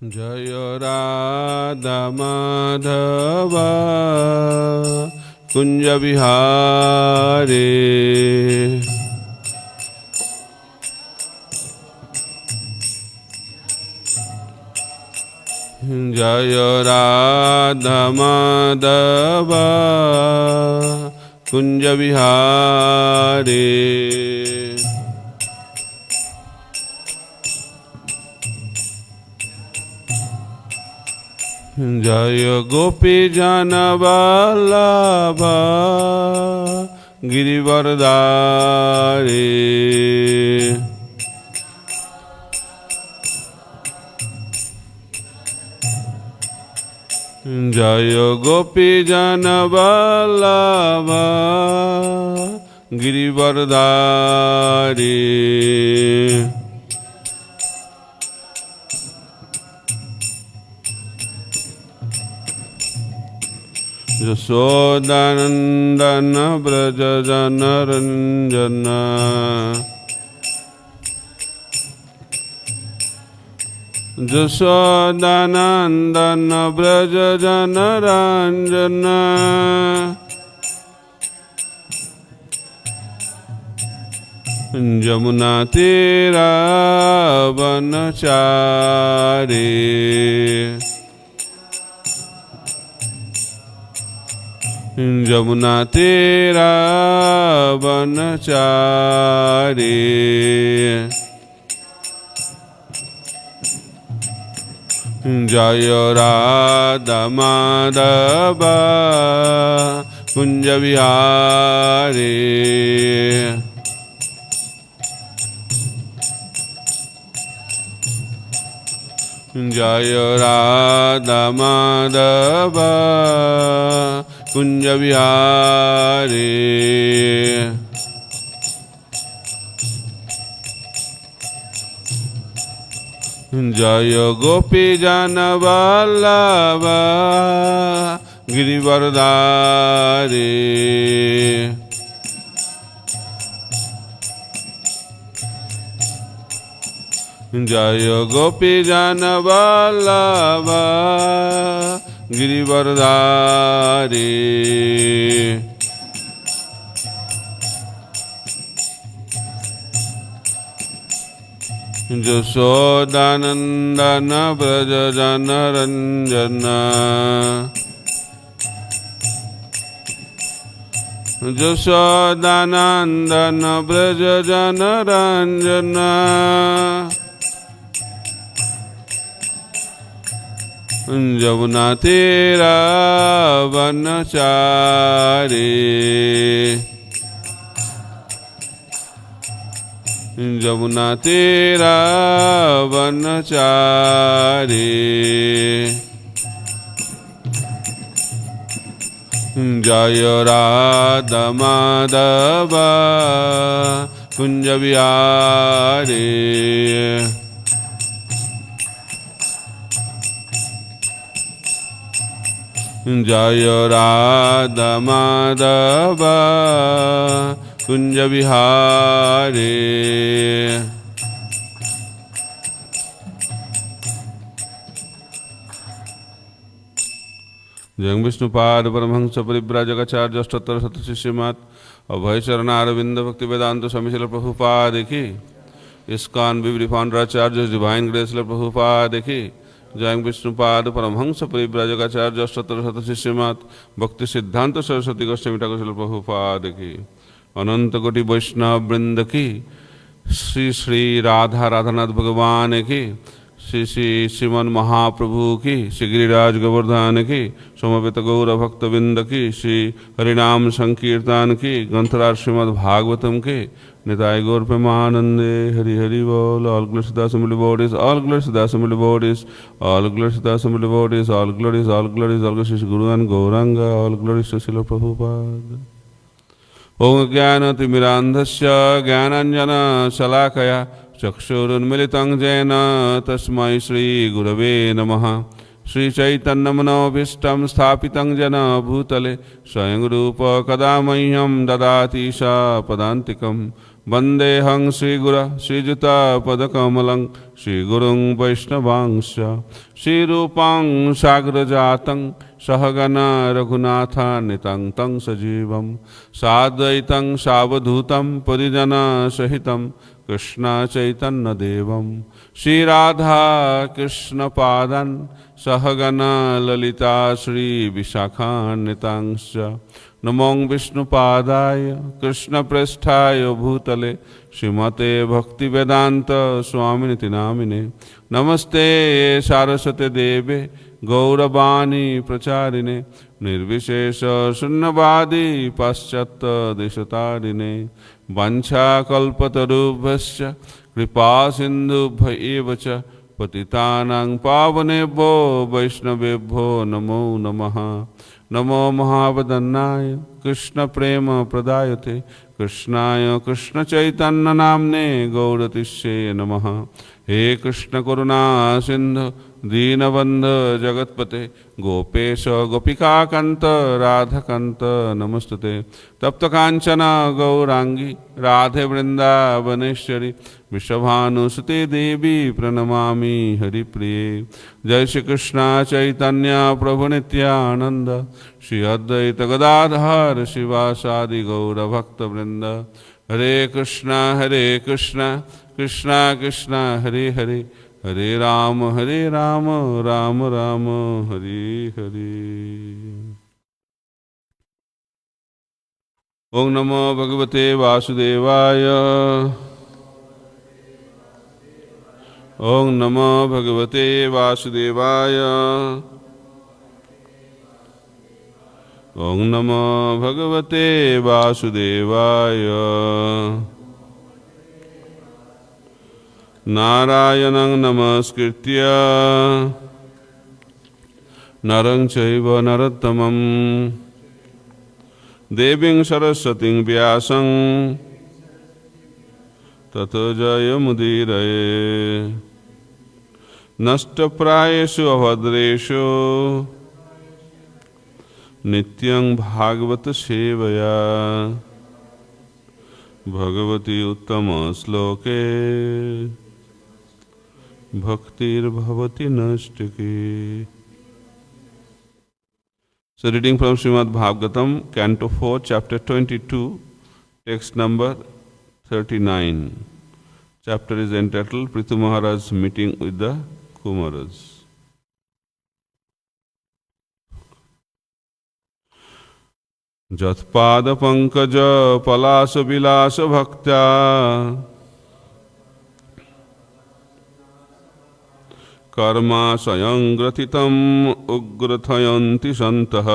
जय राधा माधव कुंज विहारे। जय राधा माधव कुंज विहारे। जय गोपी जन वल्लभ गिरिवरधारी। जय गोपी जन वल्लभ गिरिवरधारी। यशोदानंदन ब्रज जनरंजन। यशोदानंदन ब्रज जनरंजन। जमुना तीरा वनचारी। जमुना तीरा वनचारी। जय राधा माधव कुंज विहारी। जय राधा माधव कुंज विहारी। जय गोपी जन वल्लभ गिरिवरधारी। जय गोपी जन वल्लभ गिरिवरधारी। यशोदानंदन ब्रज जनरंजन। यशोदानंदन ब्रज जनरंजन। जमुना तीरा वनचारी। जमुना तीरा वनचारी। जय राधा माधव कुंज विहारी। जय राधा माधव कुंज विहारी। जय विष्णुपाद परमहंस परिव्राजकाचार्य अष्टोत्तर शतशिष्यमात् अभय चरणारविंद भक्ति वेदांत स्वामी श्रील प्रभुपाद की। इस्कॉन विवरी फाउंडर आचार्य डिवाइन ग्रेस श्रील प्रभुपाद की। जय विष्णुपाद परमहंस परिव्राजकाचार्य अष्टोत्तर शतशिष्यमात् भक्ति सिद्धांत सरस्वती गोस्वामी ठाकुर श्रील प्रभुपाद की। अनंत कोटि वैष्णव वृंद की। श्री श्री राधा राधानाथ भगवान की। श्री श्री श्रीमन महाप्रभु की। श्री गिरिराज गोवर्धन की। समवेत गौर भक्तविंद की। श्री हरिनाम संकीर्तन की। ग्रंथराज श्रीमद् भागवतम के। निताय गौर प्रेमानंदे हरि हरि बोल। All glories to the assembly bodies. All glories to the assembly bodies. All glories to the assembly bodies. All glories all glories all glories guru and Gauranga. All glories to Srila Prabhupada. ओम ज्ञानतिमिरान्धस्य ज्ञानाञ्जनशलाकया चक्षुरुन्मिलितं येन तस्मै श्रीगुरवे नमः। श्रीचैतन्यमनोभीष्टं स्थापितं येन भूतले स्वयं रूप कदा मह्यं ददाति स पदान्तिकं। वन्देऽहं श्रीगुरः श्रीयुतापदकमलं श्रीगुरुं वैष्णवांश्च श्रीरूपं साग्रजातं सहगना रघुनाथान्वितं तं सजीवं साद्वैतं सावधूतं परिजनसहितं कृष्णचैतन्यदेवं श्रीराधाकृष्णपादान् सहगना ललिता श्रीविशाखान्वितांश्च नमो विष्णुपादाय कृष्णप्रेष्ठाय भूतले श्रीमते भक्तिवेदांत स्वामिनिति नामिने नमस्ते सारस्वते देवे गौरवाणी प्रचारिणे निर्विशेष शून्यवादी पाश्चात्य देशतारिणे वाञ्छाकल्पतरुभ्यश्च कृपा सिन्धुभ्य एव च पतितानां पावनेभ्यो वैष्णवेभ्यो नमो नमः। नमो महावदन्नाय कृष्ण प्रेम प्रदायते कृष्णाय कृष्ण चैतन्य नामने गौरतिष्ये नमः। हे कृष्ण करुणा सिंधु दीनबंधु जगत्पते गोपेश गोपिकाकांत राधाकांत नमस्तुते। तप्त कांचन गौरांगी राधे वृंदावनेश्वरी विश्वभानुसुते देवी प्रणमामि हरिप्रिये। जय श्री कृष्ण चैतन्य प्रभु नित्यानंद श्री अद्वैत गदाधर शिवासादि गौर भक्त वृंद। हरे कृष्णा कृष्णा कृष्णा हरे हरे हरे राम राम राम हरे हरे। ओम नमो भगवते वासुदेवाय ओम नमो भगवते वासुदेवाय ओम नमो भगवते वासुदेवाय। नारायणं नमस्कृत्य नरं चैव नरोत्तमं देवीं सरस्वतीं व्यासं ततो जयमुदीरये। नष्टप्रायेषु अभद्रेषु नित्यं भागवत सेवया भगवती उत्तम श्लोके भक्तिर्भवति नष्टके। So reading from Srimad Bhagavatam, Canto 4, Chapter 22, text number 39. Chapter is entitled Prithu Maharaj's meeting with the Kumaras. जत्पाद Pankaj पलाश विलास भक्त्या कर्माशयं ग्रथितम् उग्रथयन्ति सन्तः।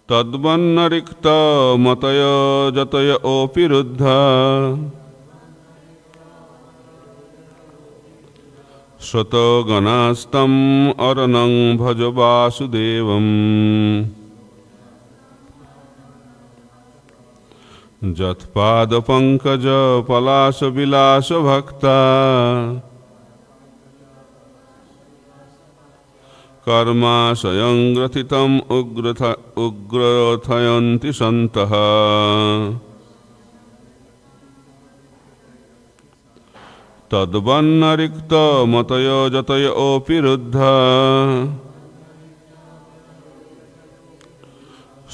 तद्वन्नरिक्त मतय जतय ओपि रुद्धा श्रुतगणास्तम् अरनं भज वासुदेवम्। जत्पाद पंकज पलाश विलास भक्ता कर्माशयं ग्रथितम् उग्रथयन्ति सन्तः। तद्वन्नरिक्त मतय जतय ओपि रुद्धा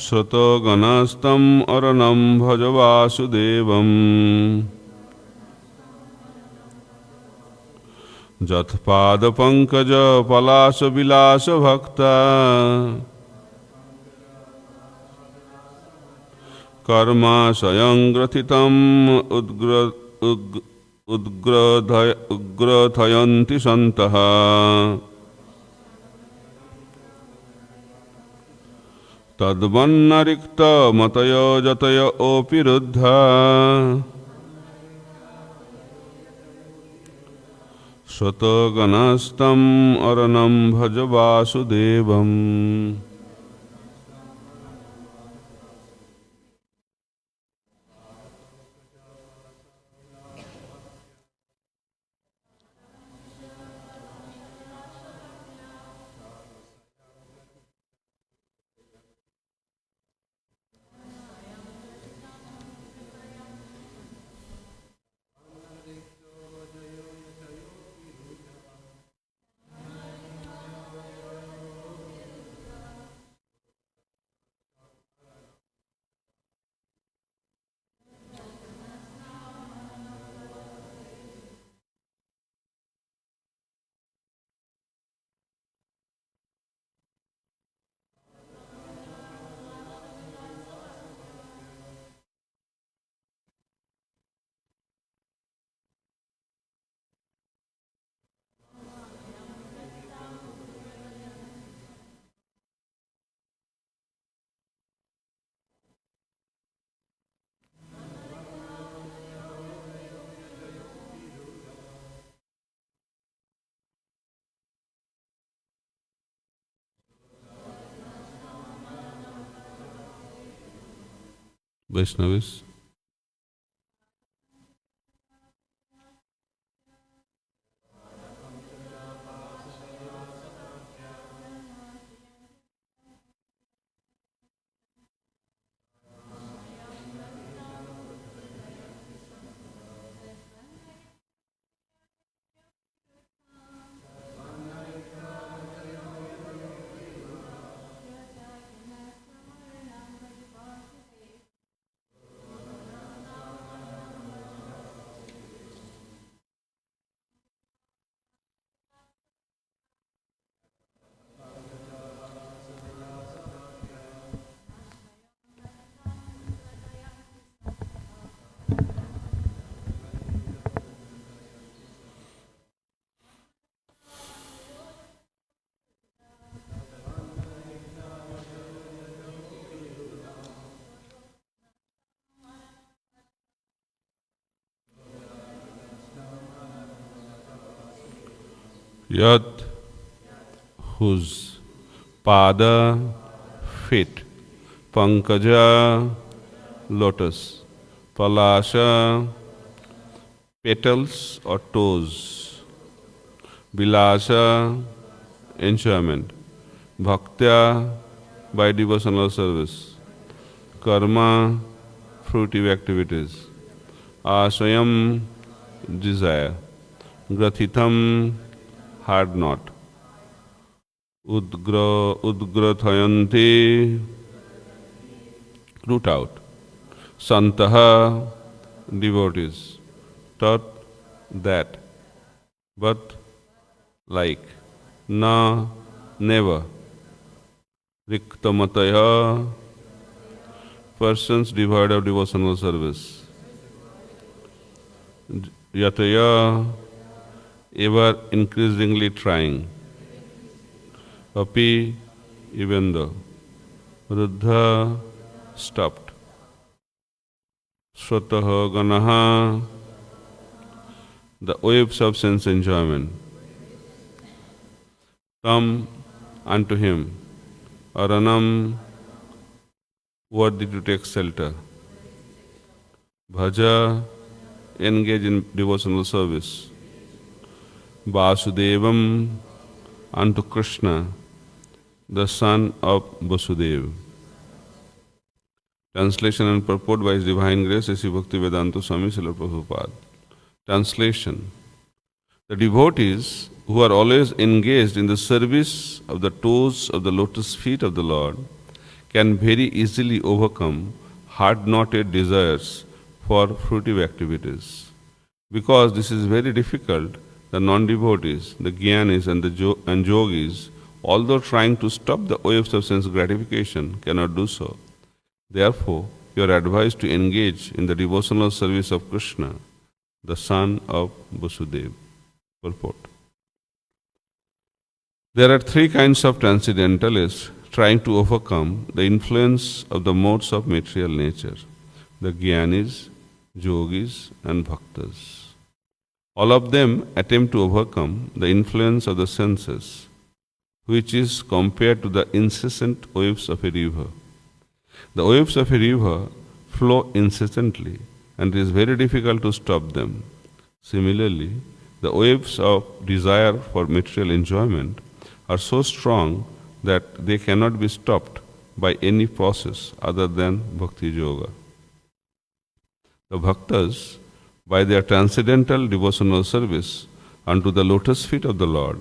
श्रुतगणास्तम् अरनं भज वासुदेवम्। जत्पाद पंकज पलाश विलास भक्ता कर्माशयं ग्रथितम् उग्रथयन्ति सन्तः। तद्वन्नरिक्त मतय जतय ओपि रुद्धा श्रुतगणास्तम् अरनं भज वासुदेवम्। Vaishnavis. Yat, whose pada, feet, pankaja, lotus, palasha, petals or toes, bilasa, enjoyment, bhaktya, by devotional service, karma, fruitive activities, asayam, desire, grathitam, hard knot, udgrathayanti, root out, santaha, devotees, tat, that, but, like, na, never, riktamataya, persons devoid of devotional service, yataya, ever increasingly trying, api, even though, ruddha, stopped, shrataha, ganaha, the waves of sense enjoyment, come unto him, aranam, worthy to take shelter, bhaja, engage in devotional service, Vasudevam, unto Krishna, the son of Vasudeva. Translation and purport by His Divine Grace, A.C. Bhaktivedanta Swami Srila Prabhupada. Translation. The devotees who are always engaged in the service of the toes of the lotus feet of the Lord can very easily overcome hard-knotted desires for fruitive activities. Because this is very difficult, the non-devotees, the jnanis and the yogis, although trying to stop the waves of sense gratification, cannot do so. Therefore, you are advised to engage in the devotional service of Krishna, the son of Vasudeva. Purport. There are three kinds of transcendentalists trying to overcome the influence of the modes of material nature: the jnanis, yogis, and bhaktas. All of them attempt to overcome the influence of the senses, which is compared to the incessant waves of a river. The waves of a river flow incessantly, and it is very difficult to stop them. Similarly, the waves of desire for material enjoyment are so strong that they cannot be stopped by any process other than bhakti yoga. The bhaktas, by their transcendental devotional service unto the lotus feet of the Lord,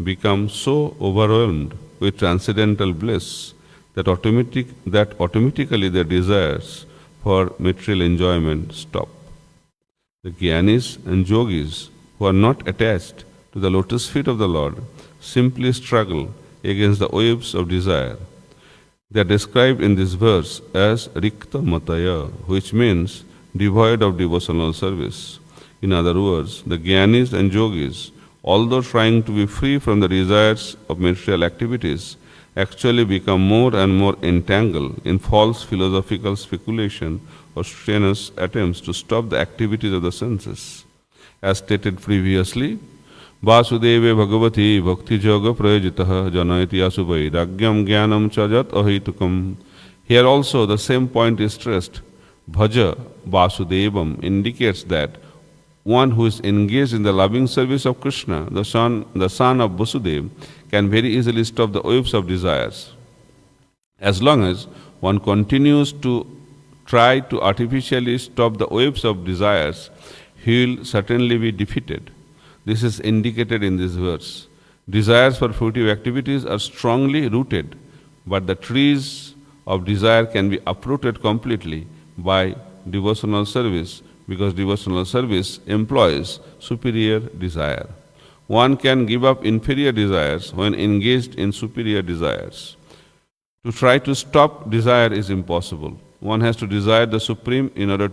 become so overwhelmed with transcendental bliss that automatically their desires for material enjoyment stop. The jnanis and yogis who are not attached to the lotus feet of the Lord simply struggle against the waves of desire. They are described in this verse as rikta mataya, which means devoid of devotional service. In other words, the jnanis and yogis, although trying to be free from the desires of material activities, actually become more and more entangled in false philosophical speculation or strenuous attempts to stop the activities of the senses. As stated previously, Vasudeve Bhagavati Bhakti Yoga Prayojitaha Janayati Asubhai Ragyam Jnanam Chajat Ahitukam. Here also the same point is stressed. Bhaja Vasudevam indicates that one who is engaged in the loving service of Krishna, the son of Vasudev, can very easily stop the waves of desires. As long as one continues to try to artificially stop the waves of desires, he will certainly be defeated. This is indicated in this verse. Desires for fruitive activities are strongly rooted, but the trees of desire can be uprooted completely by devotional service, because devotional service employs superior desire. One can give up inferior desires when engaged in superior desires. To try to stop desire is impossible. One has to desire the supreme in order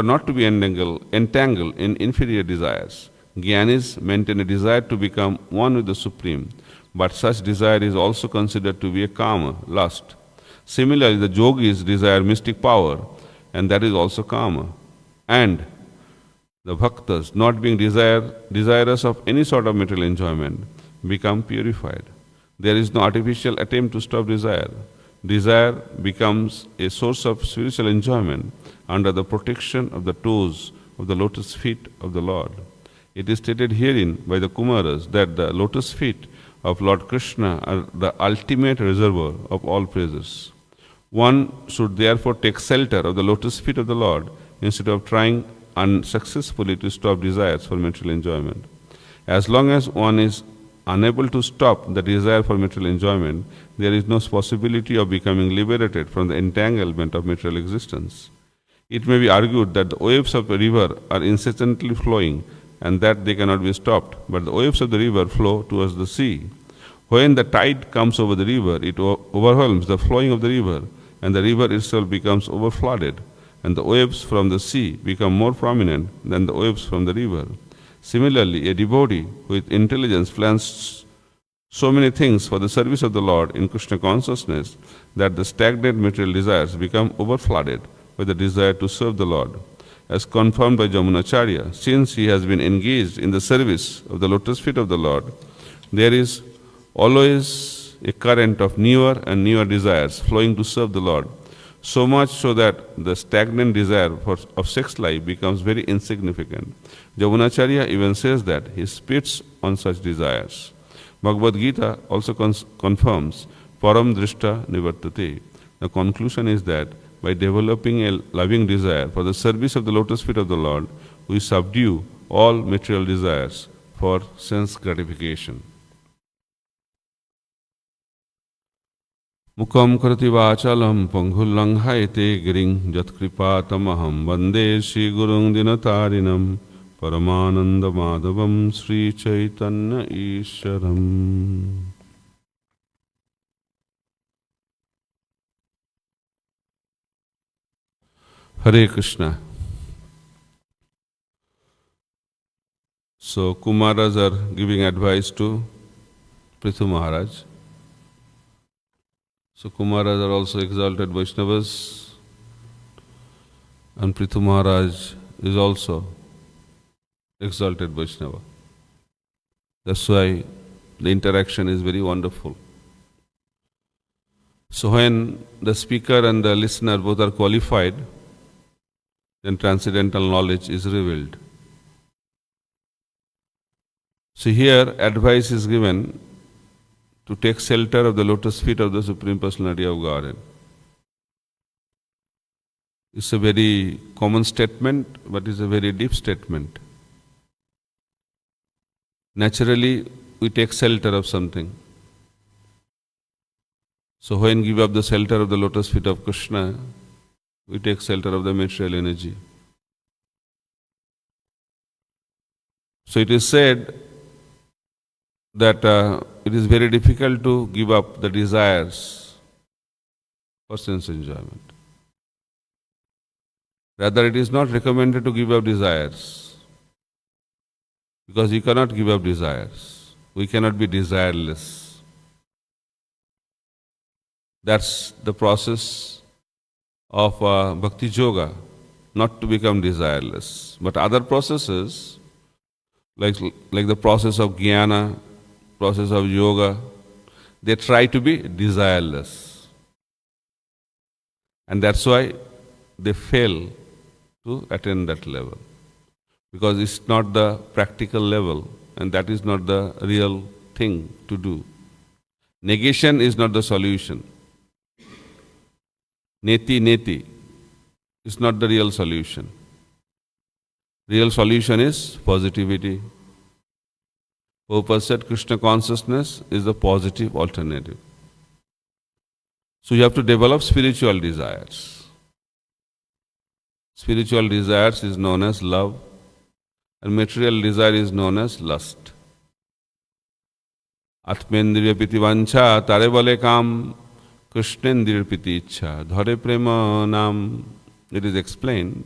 not to be entangled in inferior desires. Gyanis maintain a desire to become one with the supreme, but such desire is also considered to be a kama, lust. Similarly, the yogis desire mystic power, and that is also kama. And the bhaktas, not being desirous of any sort of material enjoyment, become purified. There is no artificial attempt to stop desire. Desire becomes a source of spiritual enjoyment under the protection of the toes of the lotus feet of the Lord. It is stated herein by the Kumaras that the lotus feet of Lord Krishna are the ultimate reservoir of all praises. One should therefore take shelter of the lotus feet of the Lord instead of trying unsuccessfully to stop desires for material enjoyment. As long as one is unable to stop the desire for material enjoyment, there is no possibility of becoming liberated from the entanglement of material existence. It may be argued that the waves of the river are incessantly flowing and that they cannot be stopped, but the waves of the river flow towards the sea. When the tide comes over the river, it overwhelms the flowing of the river, and the river itself becomes overflooded, and the waves from the sea become more prominent than the waves from the river. Similarly, a devotee with intelligence plans so many things for the service of the Lord in Krishna consciousness that the stagnant material desires become overflooded with the desire to serve the Lord. As confirmed by Jamunacharya, since he has been engaged in the service of the lotus feet of the Lord, there is always a current of newer and newer desires flowing to serve the Lord, so much so that the stagnant desire of sex life becomes very insignificant. Jamunacharya even says that he spits on such desires. Bhagavad Gita also confirms param drishta nivartate. The conclusion is that by developing a loving desire for the service of the lotus feet of the Lord, we subdue all material desires for sense gratification. Mukam karati vachalam panghullanghayate giring jatkripatamaham vande Shri Gurung dinatarinam paramananda madhavam Sri Chaitanya Isharam. Hare Krishna. So Kumaras are giving advice to Prithu Maharaj. So Kumaras are also exalted Vaishnavas, and Prithu Maharaj is also exalted Vaishnava. That's why the interaction is very wonderful. So when the speaker and the listener both are qualified, then transcendental knowledge is revealed. So here advice is given to take shelter of the lotus feet of the Supreme Personality of Godhead. It's a very common statement, but it's a very deep statement. Naturally, we take shelter of something. So when give up the shelter of the lotus feet of Krishna, we take shelter of the material energy. So it is said that it is very difficult to give up the desires for sense enjoyment. Rather, it is not recommended to give up desires, because you cannot give up desires. We cannot be desireless. That's the process of Bhakti Yoga, not to become desireless. But other processes, like the process of Jnana, process of Yoga, they try to be desireless. And that's why they fail to attain that level. Because it's not the practical level, and that is not the real thing to do. Negation is not the solution. Neti is not the real solution. Real solution is positivity. Prabhupada said Krishna consciousness is the positive alternative. So you have to develop spiritual desires. Spiritual desires is known as love, and material desire is known as lust. Atmendriya piti vancha tare bole kam, Krishnendriya piti ichha dhare prema nam. It is explained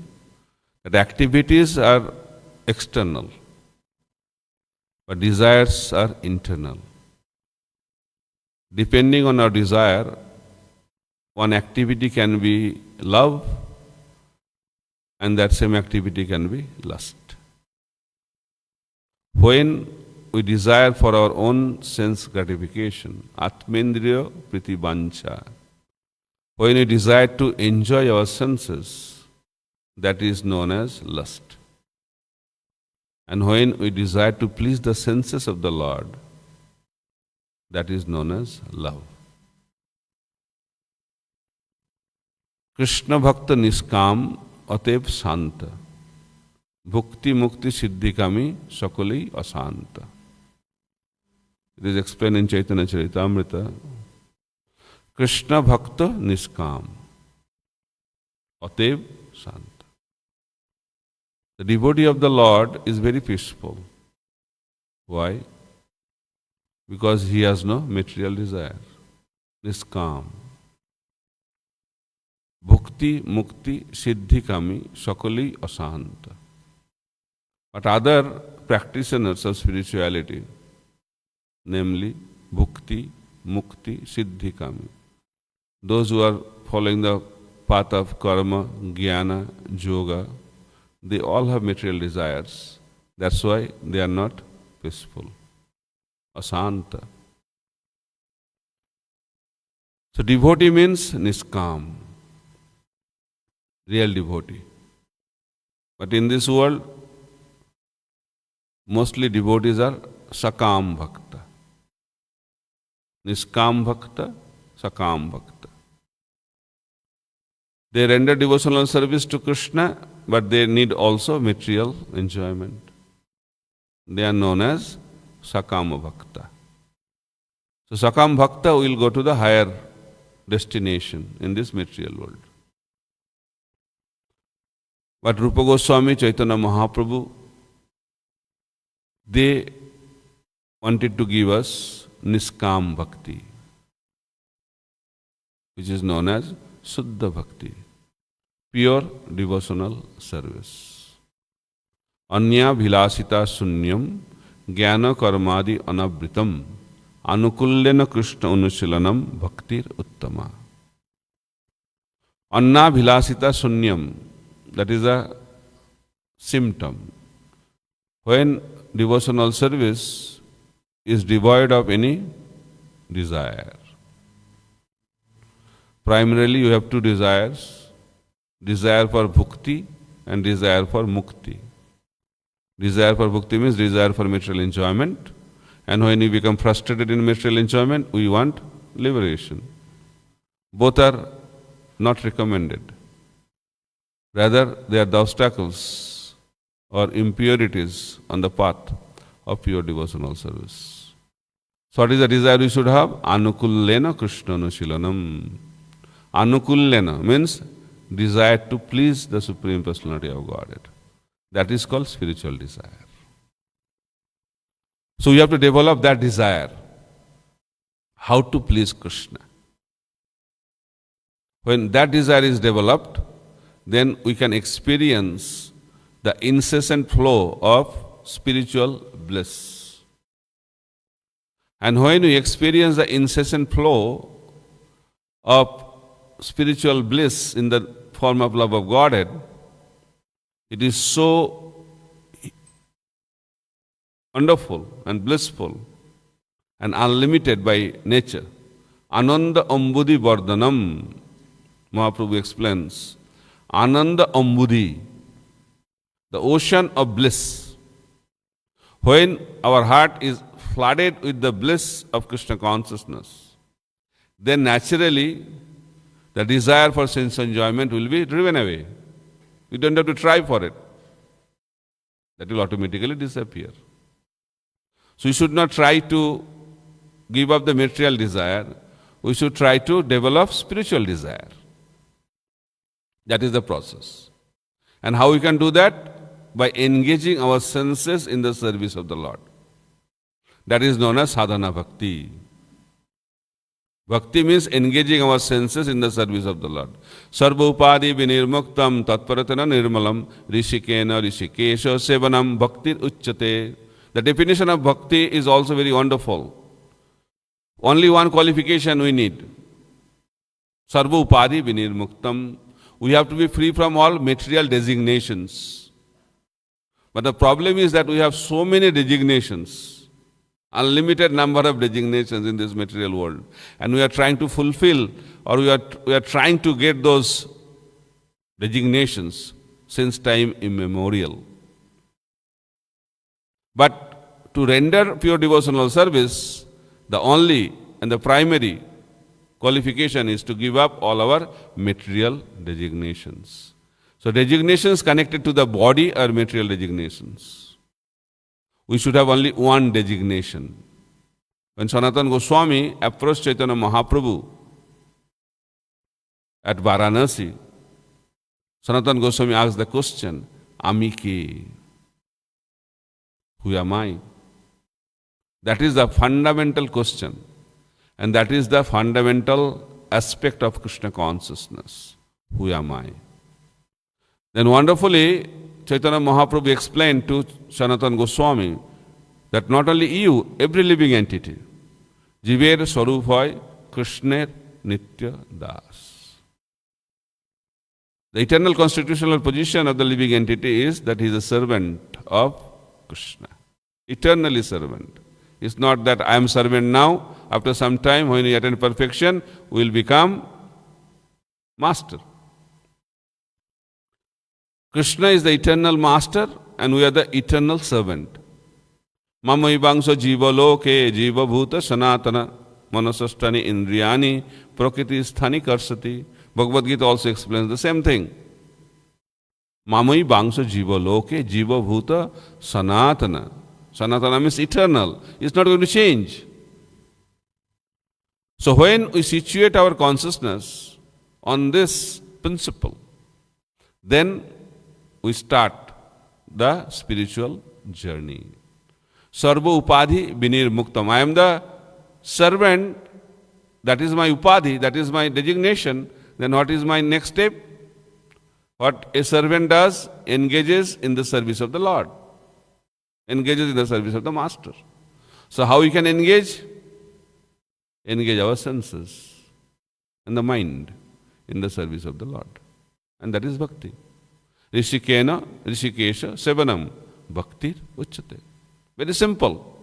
that activities are external, but desires are internal. Depending on our desire, one activity can be love, and that same activity can be lust. When we desire for our own sense gratification, Atmendriya priti vancha, when we desire to enjoy our senses, that is known as lust. And when we desire to please the senses of the Lord, that is known as love. Krishna Bhakta Niskam Atev Santa Bhukti Mukti Siddhikami Sakali Asanta. It is explained in Chaitanya Charitamrita. Krishna Bhakta Niskam Atev Santa. The devotee of the Lord is very peaceful. Why? Because he has no material desire. Niskam. Bhukti, Mukti, Siddhikami, Sakali, Asanta. But other practitioners of spirituality, namely Bhukti, Mukti, Siddhikami, those who are following the path of karma, jnana, yoga, they all have material desires. That's why they are not peaceful. Asanta. So devotee means niskam, real devotee. But in this world, mostly devotees are sakam bhakta. Niskam bhakta, sakam bhakta. They render devotional service to Krishna, but they need also material enjoyment. They are known as sakama bhakta. So sakam bhakta will go to the higher destination in this material world. But Rupa Goswami, Chaitanya Mahaprabhu, they wanted to give us niskam bhakti, which is known as Suddha Bhakti, pure devotional service. Anya bhilasita sunyam jnana karmadi anavritam anukullena Krishna anusilanam bhaktir uttama. Anna bhilasita sunyam, that is a symptom. When devotional service is devoid of any desire. Primarily you have two desires, desire for bhukti and desire for mukti. Desire for bhukti means desire for material enjoyment, and when you become frustrated in material enjoyment, we want liberation. Both are not recommended. Rather, they are the obstacles or impurities on the path of pure devotional service. So what is the desire we should have? Anukullena Krishna anusilanam. Anukullena means desire to please the Supreme Personality of Godhead. That is called spiritual desire. So you have to develop that desire. How to please Krishna. When that desire is developed, then we can experience the incessant flow of spiritual bliss. And when we experience the incessant flow of spiritual bliss in the form of love of Godhead, it is so wonderful and blissful and unlimited by nature. Ananda Ambudi Vardhanam, Mahaprabhu explains, Ananda Ambudhi, the ocean of bliss. When our heart is flooded with the bliss of Krishna consciousness, then naturally the desire for sense enjoyment will be driven away. You don't have to try for it. That will automatically disappear. So we should not try to give up the material desire. We should try to develop spiritual desire. That is the process. And how we can do that? By engaging our senses in the service of the Lord. That is known as sadhana bhakti. Bhakti means engaging our senses in the service of the Lord. Sarva upadi vinirmuktam tatparatana nirmalam rishikena rishikesha sevanam bhaktir uchyate. The definition of bhakti is also very wonderful. Only one qualification we need. Sarva upadi vinirmuktam. We have to be free from all material designations. But the problem is that we have so many designations, unlimited number of designations in this material world. And we are trying to fulfill, or we are trying to get those designations since time immemorial. But to render pure devotional service, the only and the primary qualification is to give up all our material designations. So designations connected to the body are material designations. We should have only one designation. When Sanatana Goswami approached Chaitanya Mahaprabhu at Varanasi, Sanatana Goswami asked the question, Ami ke? Who am I? That is the fundamental question. And that is the fundamental aspect of Krishna consciousness. Who am I? Then wonderfully, Chaitanya Mahaprabhu explained to Sanatana Goswami that not only you, every living entity, Jiver Swarup hoy Krishner Nitya Das. The eternal constitutional position of the living entity is that he is a servant of Krishna. Eternally servant. It's not that I am servant now, after some time when we attain perfection, we will become master. Krishna is the eternal master and we are the eternal servant. Mama ibangsa jiva loke jiva bhuta sanatana manasasthani indriyani prakriti sthani karsati. Bhagavad Gita also explains the same thing. Mama ibangsa jiva loke jiva bhuta sanatana. Sanatana means eternal. It's not going to change. So when we situate our consciousness on this principle, then we start the spiritual journey. Sarva upadhi vinir muktam. I am the servant, that is my upadhi, that is my designation. Then what is my next step? What a servant does, engages in the service of the Lord. Engages in the service of the Master. So how we can engage? Engage our senses and the mind in the service of the Lord. And that is bhakti. Rishikena, Rishikesha, Sevanam, Bhaktir Uchyate. Very simple,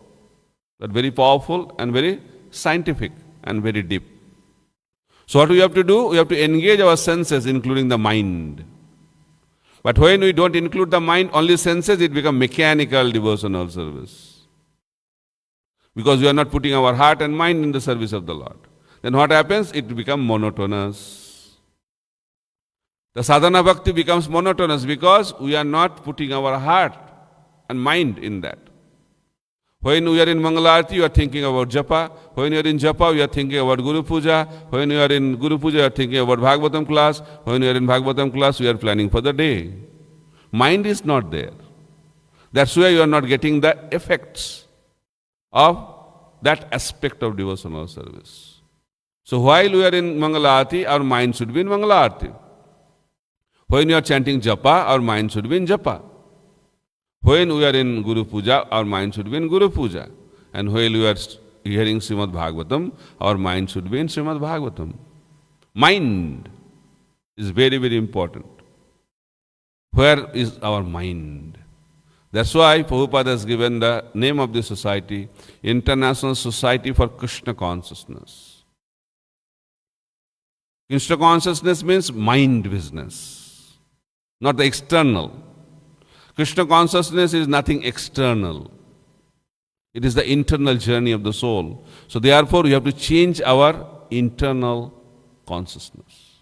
but very powerful and very scientific and very deep. So what we have to do? We have to engage our senses, including the mind. But when we don't include the mind, only senses, it becomes mechanical devotional service. Because we are not putting our heart and mind in the service of the Lord. Then what happens? It becomes monotonous. The sadhana bhakti becomes monotonous because we are not putting our heart and mind in that. When we are in Mangalarti, you are thinking about japa. When you are in japa, you are thinking about Guru Puja. When you are in Guru Puja, you are thinking about Bhagavatam class. When you are in Bhagavatam class, we are planning for the day. Mind is not there. That's why you are not getting the effects of that aspect of devotional service. So while we are in Mangalarti, our mind should be in Mangalarti. When you are chanting japa, our mind should be in japa. When we are in Guru Puja, our mind should be in Guru Puja. And when we are hearing Srimad Bhagavatam, our mind should be in Srimad Bhagavatam. Mind is very, very important. Where is our mind? That's why Prabhupada has given the name of this society, International Society for Krishna Consciousness. Krishna consciousness means mind business. not the external. Krishna consciousness is nothing external. It is the internal journey of the soul. So therefore, we have to change our internal consciousness,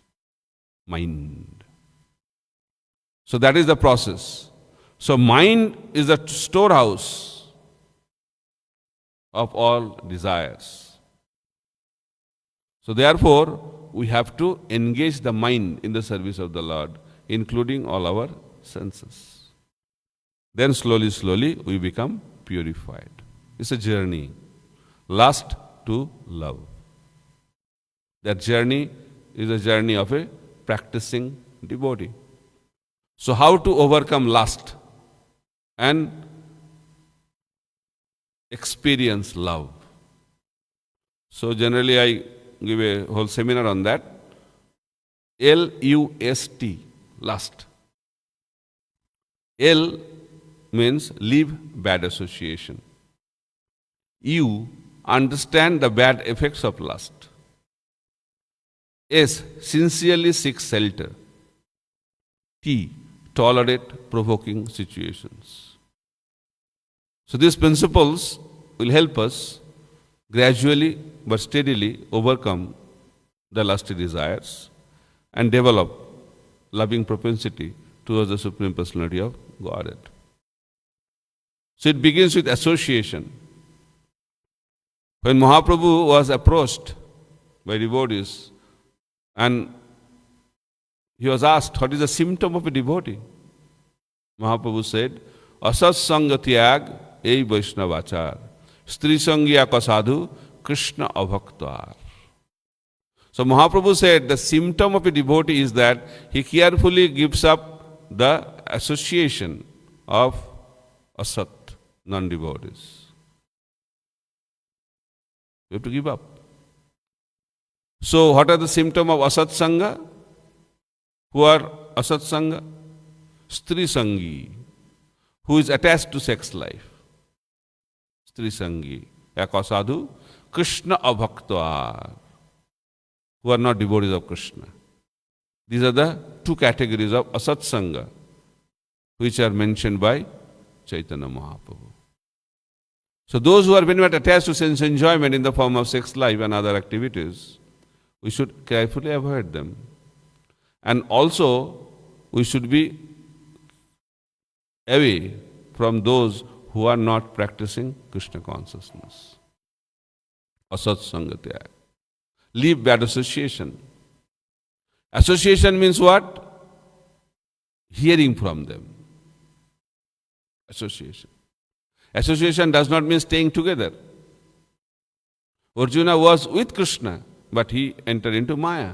mind. So that is the process. So mind is the storehouse of all desires. So therefore, we have to engage the mind in the service of the Lord, including all our senses. Then slowly, slowly, we become purified. It's a journey. Lust to love. That journey is a journey of a practicing devotee. So how to overcome lust and experience love? So generally I give a whole seminar on that. L-U-S-T, lust. L means leave bad association. U, understand the bad effects of lust. S, sincerely seek shelter. T, tolerate provoking situations. So these principles will help us gradually but steadily overcome the lusty desires and develop loving propensity towards the Supreme Personality of Godhead. So it begins with association. When Mahaprabhu was approached by devotees and he was asked, what is the symptom of a devotee? Mahaprabhu said, Asat Sanga Tyag Ei Vaishnavachar, Stri Sangya Kasadhu Krishna Avaktar. So Mahaprabhu said the symptom of a devotee is that he carefully gives up the association of asat, non-devotees. You have to give up. So what are the symptoms of asat sanga? Who are asat sanga? Stri sangi, who is attached to sex life. Stri sangi, akasadhu, Krishna abhaktva, who are not devotees of Krishna. These are the two categories of asat sanga, which are mentioned by Chaitanya Mahaprabhu. So those who are very much attached to sense enjoyment in the form of sex life and other activities, we should carefully avoid them. And also, we should be away from those who are not practicing Krishna consciousness. Asat sangatya. Leave bad association. Association means what? Hearing from them. Association. Association does not mean staying together. Arjuna was with Krishna, but he entered into Maya.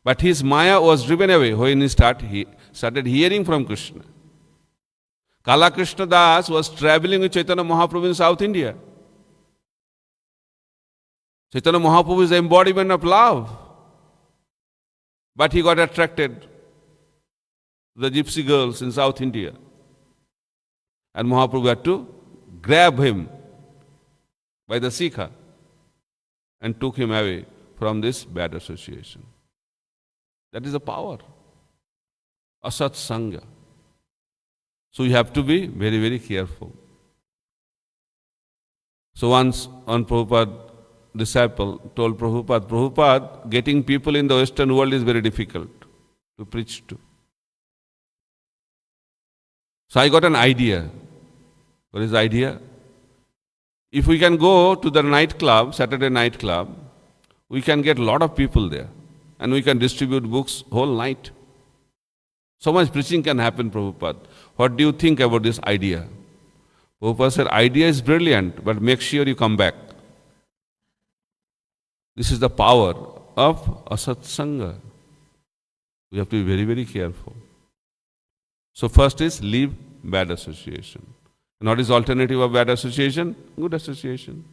But his Maya was driven away when he started hearing from Krishna. Kala Krishna Das was traveling with Chaitanya Mahaprabhu in South India. Chaitanya Mahaprabhu is the embodiment of love. But he got attracted to the gypsy girls in South India. And Mahaprabhu had to grab him by the Sikha and took him away from this bad association. That is the power. Asat Sangha. So you have to be very, very careful. So once one Prabhupada disciple told Prabhupada, getting people in the Western world is very difficult to preach to. So I got an idea. What is the idea? If we can go to the nightclub, Saturday nightclub, we can get a lot of people there. And we can distribute books whole night. So much preaching can happen, Prabhupada. What do you think about this idea? Prabhupada said, idea is brilliant, but make sure you come back. This is the power of Asat Sangha. We have to be very, very careful. So first is leave bad association. And what is the alternative of bad association? Good association.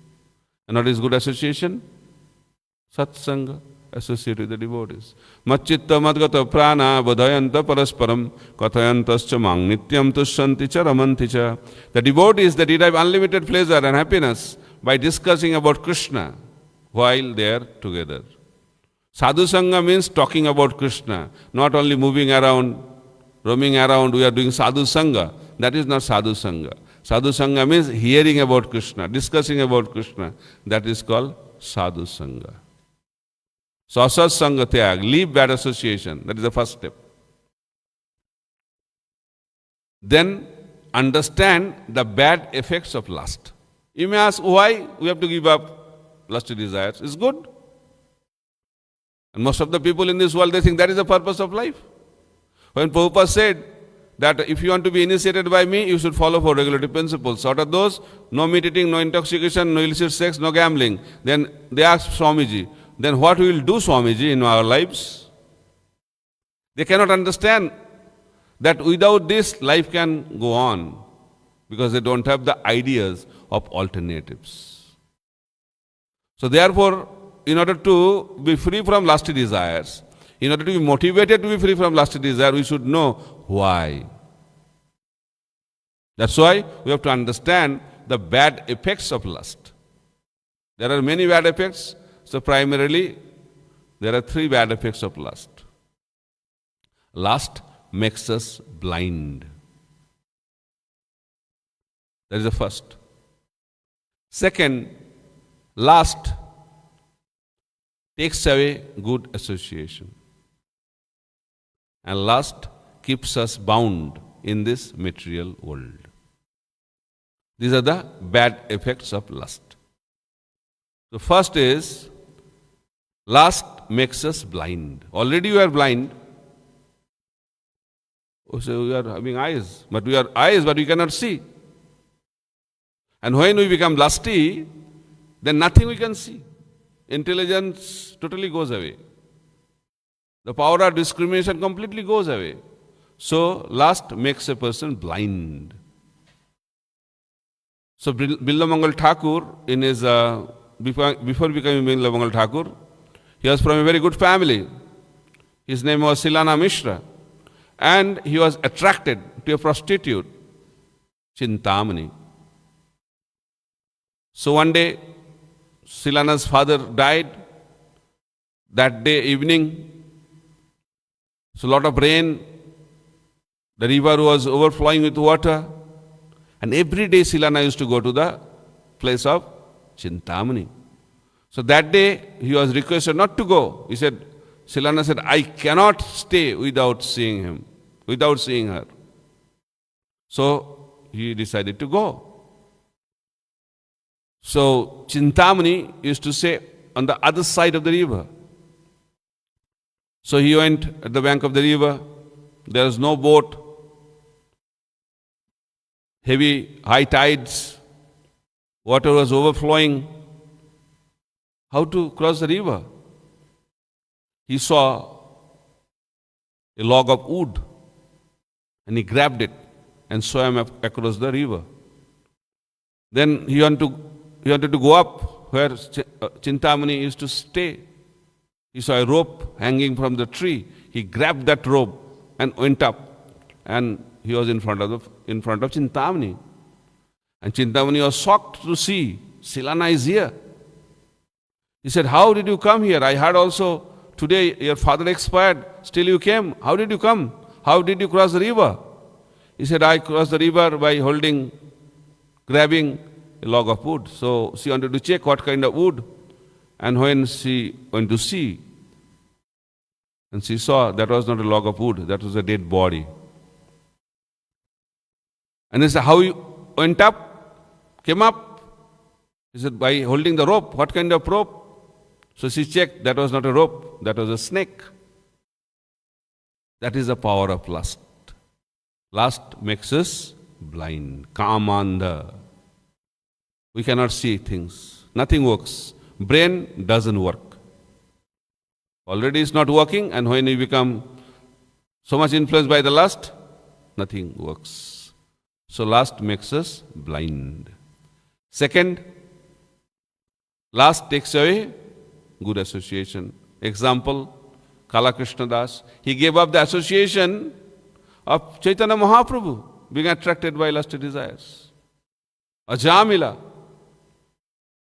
And what is good association? Satsanga. Associate with the devotees. Matchitta madgata prana bodhayanta parasparam kathayantascha mang nityam tushyanti cha ramanti cha. The devotees, they derive unlimited pleasure and happiness by discussing about Krishna while they are together. Sadhu Sangha means talking about Krishna, not only moving around roaming around, we are doing sadhu sangha. That is not sadhu sangha. Sadhu sangha means hearing about Krishna, discussing about Krishna. That is called sadhu sangha. So asat sangha tyag, leave bad association. That is the first step. Then understand the bad effects of lust. You may ask why we have to give up lusty desires. It's good. And most of the people in this world, they think that is the purpose of life. When Prabhupada said that if you want to be initiated by me, you should follow 4 regulative principles. What are those? No meat eating, no intoxication, no illicit sex, no gambling. Then they asked Swamiji, then what we will do, Swamiji, in our lives? They cannot understand that without this, life can go on, because they don't have the ideas of alternatives. So therefore, in order to be free from lusty desires, in order to be motivated to be free from lusty desire, we should know why. That's why we have to understand the bad effects of lust. There are many bad effects, so primarily there are 3 bad effects of lust. Lust makes us blind. That is the first. Second, lust takes away good association. And lust keeps us bound in this material world. These are the bad effects of lust. The first is, lust makes us blind. Already you are blind. So we are having eyes, but we cannot see. And when we become lusty, then nothing we can see. Intelligence totally goes away. The power of discrimination completely goes away. So lust makes a person blind. So Billamangal Thakur, in his before becoming Billamangal Thakur, he was from a very good family. His name was Silana Mishra. And he was attracted to a prostitute, Chintamani. So one day, Silana's father died. That day evening, so a lot of rain, the river was overflowing with water, and every day Silana used to go to the place of Chintamani. So that day he was requested not to go. He said, Silana said, I cannot stay without seeing him, without seeing her. So he decided to go. So Chintamani used to stay on the other side of the river. So he went at the bank of the river. There was no boat. Heavy high tides. Water was overflowing. How to cross the river? He saw a log of wood and he grabbed it and swam across the river. Then he wanted to go up where Chintamani used to stay. He saw a rope hanging from the tree. He grabbed that rope and went up, and he was in front of Chintamani. And Chintamani was shocked to see Silana is here. He said, how did you come here? I heard also today your father expired, still you came. How did you come? How did you cross the river? He said, I crossed the river by grabbing a log of wood. So she wanted to check what kind of wood. And when she went to see, and she saw that was not a log of wood, that was a dead body. And he said, how you went up, came up? He said, by holding the rope. What kind of rope? So she checked, that was not a rope, that was a snake. That is the power of lust. Lust makes us blind, kamandha. We cannot see things. Nothing works. Brain doesn't work. Already it's not working, and when we become so much influenced by the lust, nothing works. So lust makes us blind. Second, lust takes away good association. Example, Kala Krishna Das. He gave up the association of Chaitanya Mahaprabhu, being attracted by lusty desires. Ajamila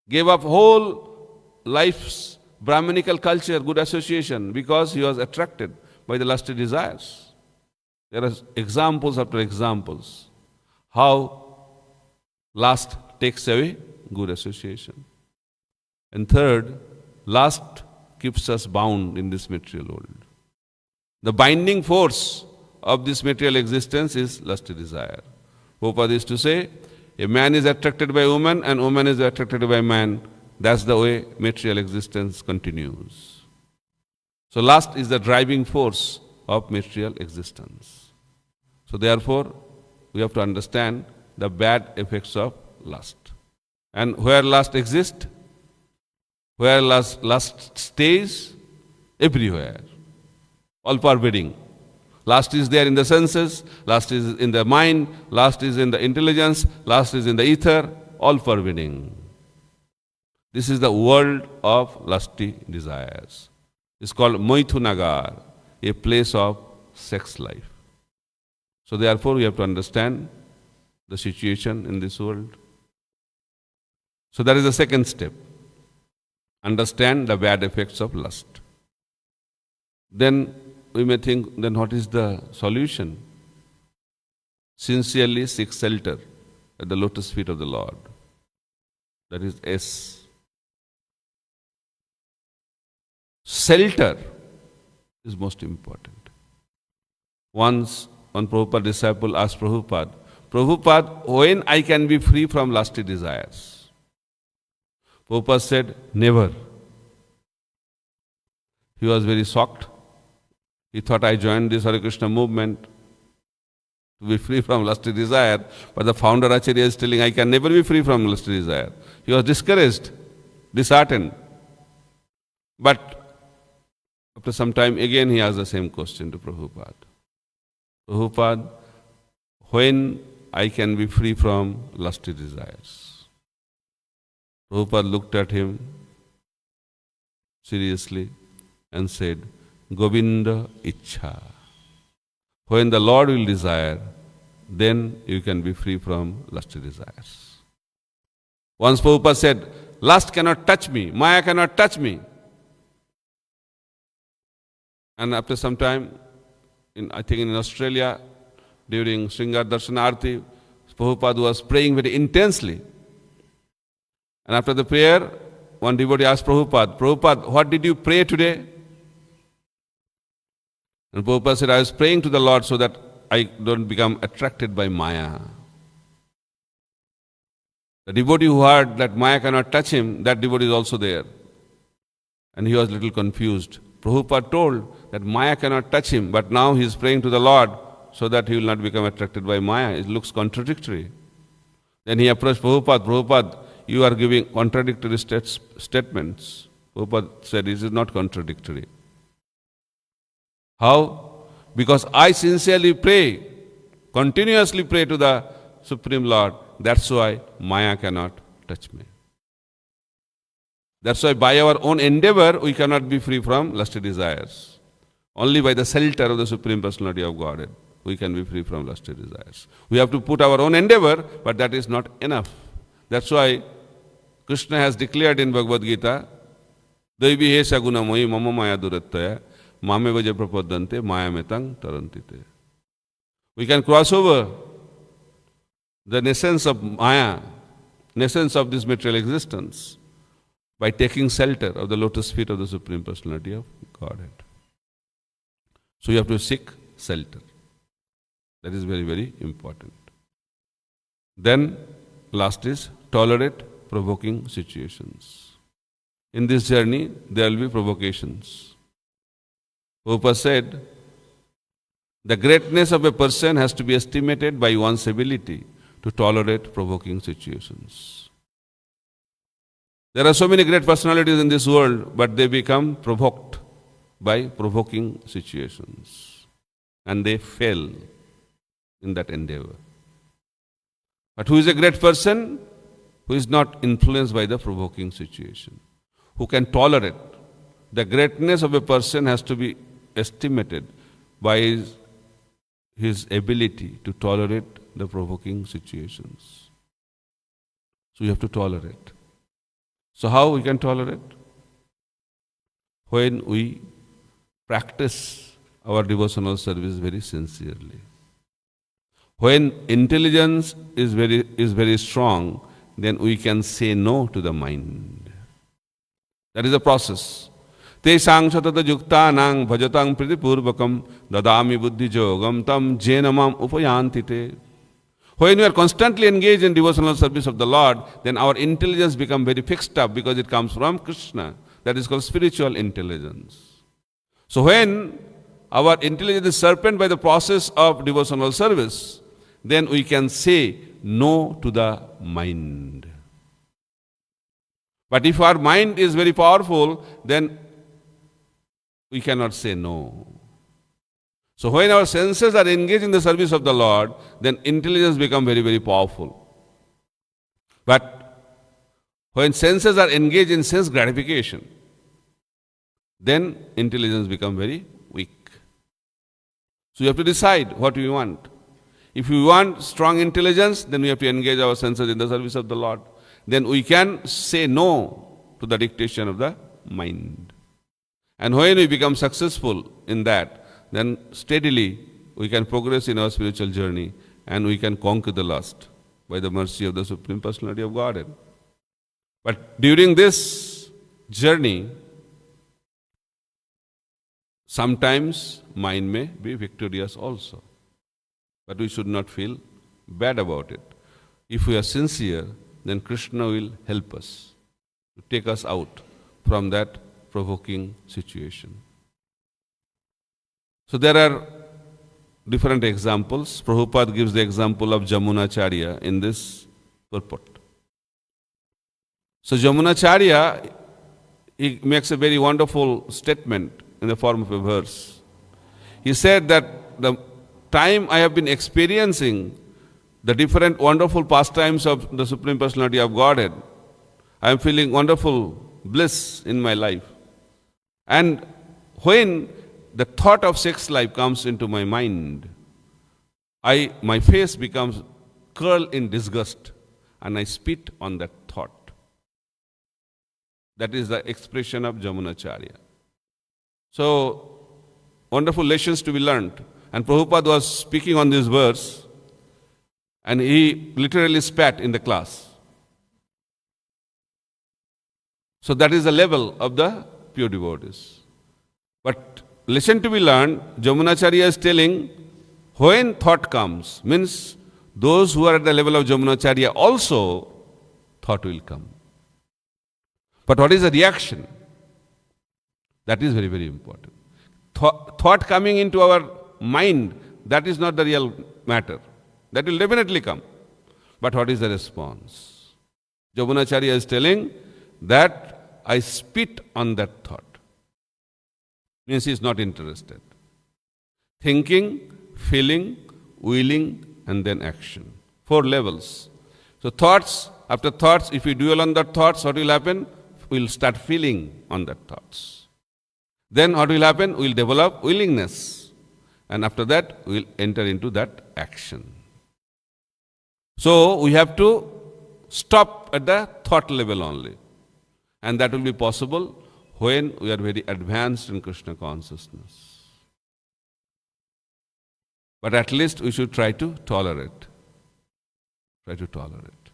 gave up whole life's Brahminical culture, good association, because he was attracted by the lusty desires. There are examples after examples how lust takes away good association. And third, lust keeps us bound in this material world. The binding force of this material existence is lusty desire. Prabhupada used to say, a man is attracted by woman and woman is attracted by man. That's the way material existence continues. So lust is the driving force of material existence. So therefore, we have to understand the bad effects of lust. And where lust exists, where lust stays, everywhere, all pervading. Lust is there in the senses, lust is in the mind, lust is in the intelligence, lust is in the ether, all pervading. This is the world of lusty desires. It's called Maithunagar, a place of sex life. So therefore we have to understand the situation in this world. So that is the second step. Understand the bad effects of lust. Then we may think, then what is the solution? Sincerely seek shelter at the lotus feet of the Lord. That is S. Shelter is most important. Once one Prabhupada disciple asked Prabhupada, Prabhupada, when I can be free from lusty desires? Prabhupada said, never. He was very shocked. He thought I joined this Hare Krishna movement to be free from lusty desire, but the founder Acharya is telling I can never be free from lusty desire. He was discouraged, disheartened. But after some time again he asked the same question to Prabhupada. Prabhupada, when I can be free from lusty desires? Prabhupada looked at him seriously and said, Govinda Ichha. When the Lord will desire, then you can be free from lusty desires. Once Prabhupada said, lust cannot touch me, Maya cannot touch me. And after some time, I think in Australia, during Sringar Darshana Arti, Prabhupada was praying very intensely. And after the prayer, one devotee asked Prabhupada, Prabhupada, what did you pray today? And Prabhupada said, I was praying to the Lord so that I don't become attracted by Maya. The devotee who heard that Maya cannot touch him, that devotee is also there. And he was a little confused. Prabhupada told that Maya cannot touch him, but now he is praying to the Lord so that he will not become attracted by Maya. It looks contradictory. Then he approached Prabhupada, Prabhupada, you are giving contradictory statements. Prabhupada said, this is not contradictory. How? Because I sincerely pray, continuously pray to the Supreme Lord. That's why Maya cannot touch me. That's why by our own endeavor, we cannot be free from lusty desires. Only by the shelter of the Supreme Personality of Godhead, we can be free from lusty desires. We have to put our own endeavor, but that is not enough. That's why Krishna has declared in Bhagavad Gita, Daivi hesha gunamohi mama maya durattaya mame vaja prapadante maya metang tarantite. We can cross over the essence of Maya, essence of this material existence, by taking shelter of the lotus feet of the Supreme Personality of Godhead. So you have to seek shelter. That is very, very important. Then, last is tolerate provoking situations. In this journey, there will be provocations. Prabhupada said, the greatness of a person has to be estimated by one's ability to tolerate provoking situations. There are so many great personalities in this world, but they become provoked by provoking situations. And they fail in that endeavor. But who is a great person? Who is not influenced by the provoking situation. Who can tolerate. The greatness of a person has to be estimated by his ability to tolerate the provoking situations. So you have to tolerate. So how we can tolerate? When we practice our devotional service very sincerely. When intelligence is very strong, then we can say no to the mind. That is a process. Tesang satata yuktanang bhajatang pritipurvakam dadami buddhi jogam tam jenamam upayantite. When we are constantly engaged in devotional service of the Lord, then our intelligence becomes very fixed up because it comes from Krishna. That is called spiritual intelligence. So when our intelligence is sharpened by the process of devotional service, then we can say no to the mind. But if our mind is very powerful, then we cannot say no. So when our senses are engaged in the service of the Lord, then intelligence becomes very, very powerful. But when senses are engaged in sense gratification, then intelligence becomes very weak. So you have to decide what we want. If we want strong intelligence, then we have to engage our senses in the service of the Lord. Then we can say no to the dictation of the mind. And when we become successful in that, then steadily we can progress in our spiritual journey and we can conquer the lust by the mercy of the Supreme Personality of Godhead. But during this journey, sometimes mind may be victorious also. But we should not feel bad about it. If we are sincere, then Krishna will help us to take us out from that provoking situation. So there are different examples. Prabhupada gives the example of Jamunacharya in this purport. So Jamunacharya, he makes a very wonderful statement in the form of a verse. He said that the time I have been experiencing the different wonderful pastimes of the Supreme Personality of Godhead, I am feeling wonderful bliss in my life. And when the thought of sex life comes into my mind, my face becomes curled in disgust and I spit on that thought. That is the expression of Jamunacharya. So, wonderful lessons to be learned. And Prabhupada was speaking on this verse and he literally spat in the class. So that is the level of the pure devotees. But lesson to be learned, Jamunacharya is telling, when thought comes, means those who are at the level of Jamunacharya also, thought will come. But what is the reaction? That is very, very important. Thought coming into our mind, that is not the real matter. That will definitely come. But what is the response? Jamunacharya is telling that I spit on that thought. Means he is not interested. Thinking, feeling, willing, and then action. 4 levels. So thoughts, after thoughts, if we dwell on that thoughts, what will happen? We will start feeling on that thoughts. Then what will happen? We will develop willingness. And after that, we will enter into that action. So we have to stop at the thought level only. And that will be possible when we are very advanced in Krishna consciousness. But at least we should try to tolerate. Try to tolerate.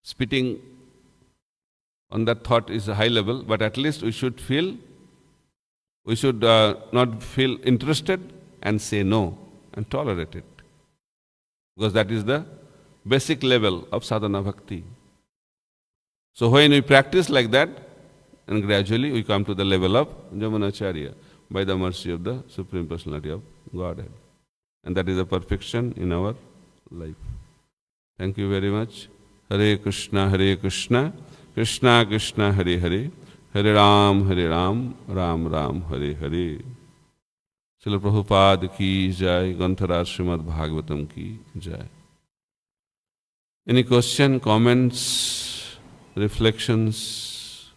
Spitting on that thought is a high level, but at least we should not feel interested and say no and tolerate it. Because that is the basic level of sadhana bhakti. So when we practice like that, and gradually we come to the level of Jamunacharya by the mercy of the Supreme Personality of Godhead. And that is a perfection in our life. Thank you very much. Hare Krishna, Krishna Krishna, Hare Hare, Hare Ram, Ram Ram, Hare Hare. Srila Prabhupada ki jai, Granthara Srimad Bhagavatam ki jai. Any question, comments, reflections?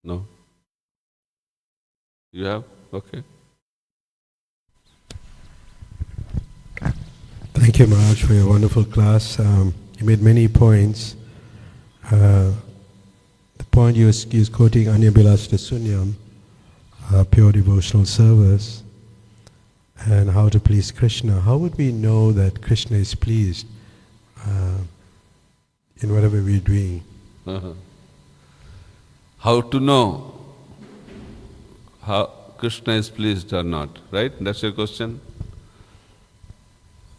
No? You have? Okay. Thank you, Maharaj, for your wonderful class. You made many points. point he was quoting Anyabilasita Sunyam, pure devotional service, and how to please Krishna. How would we know that Krishna is pleased in whatever we're doing? How to know how Krishna is pleased or not, right? That's your question.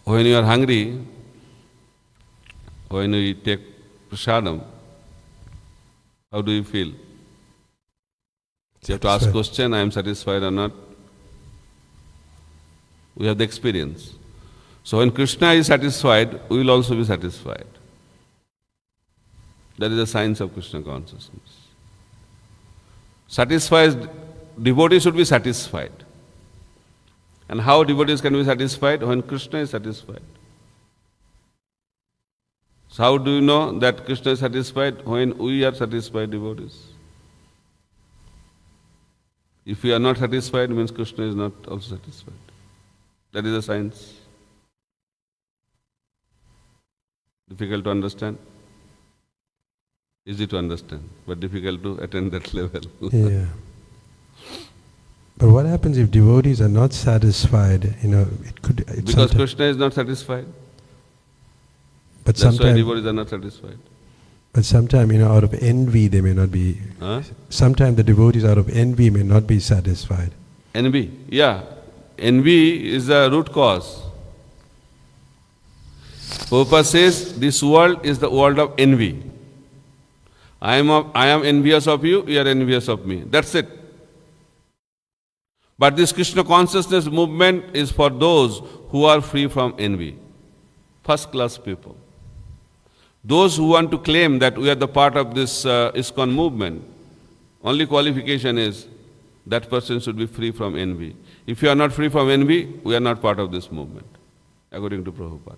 When you are hungry, when you take prasadam, how do you feel? You have to ask question, I am satisfied or not. We have the experience. So when Krishna is satisfied, we will also be satisfied. That is the science of Krishna consciousness. Satisfied, devotees should be satisfied. And how devotees can be satisfied? When Krishna is satisfied. So how do you know that Krishna is satisfied? When we are satisfied devotees. If we are not satisfied, it means Krishna is not also satisfied. That is the science. Difficult to understand? Easy to understand, but difficult to attain that level. Yeah. But what happens if devotees are not satisfied? You know, because Krishna is not satisfied. But that's why devotees are not satisfied. But sometimes, out of envy they may not be. Sometimes the devotees out of envy may not be satisfied. Envy, yeah. Envy is the root cause. Prabhupada says this world is the world of envy. I am envious of you, you are envious of me. That's it. But this Krishna consciousness movement is for those who are free from envy. First class people. Those who want to claim that we are the part of this ISKCON movement, only qualification is that person should be free from envy. If you are not free from envy, we are not part of this movement, according to Prabhupada.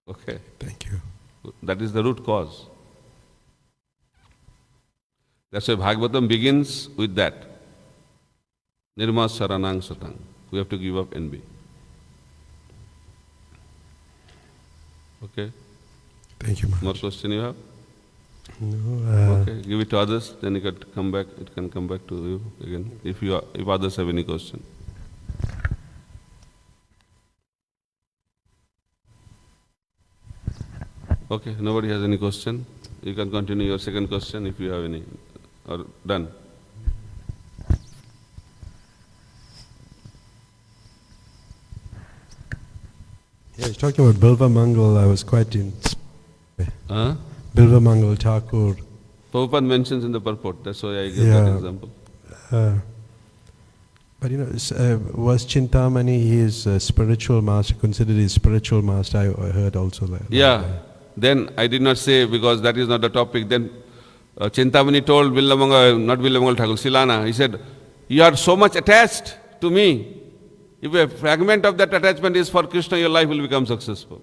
Okay. Thank you. That is the root cause. That's why Bhagavatam begins with that. Nirmas Saranang Satang. We have to give up envy. Okay? Thank you, Maharaj. More question you have? No. Okay, give it to others, then it can come back to you again, if others have any question. Okay, nobody has any question? You can continue your second question if you have any. Or done? Yeah, he's talking about Bilva Mangal. I was quite in. Bilva Mangal Thakur. Prabhupada mentions in the purport, that's why I gave that example. But was Chintamani his spiritual master, considered his spiritual master? I heard also that. Yeah, then I did not say because that is not the topic. Then Chintamani told not Villamangal Thakur, Silana, he said, you are so much attached to me. If a fragment of that attachment is for Krishna, your life will become successful.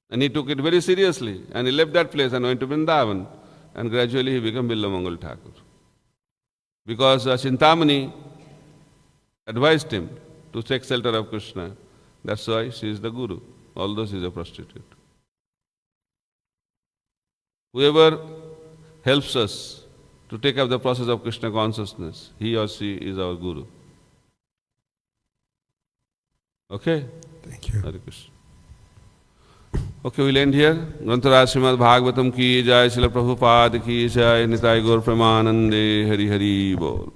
And he took it very seriously, and he left that place and went to Vrindavan, and gradually he became Villamangal Thakur. Because Chintamani advised him to take shelter of Krishna. That's why she is the guru, although she is a prostitute. Whoever helps us to take up the process of Krishna consciousness, he or she is our guru. Okay? Thank you. Hare Krishna. Okay, we'll end here. Grantaraj Srimad Bhagavatam ki jai, Srila Prabhupada ki jai, Nitai Gaur Premanande, Hari Hari Bol.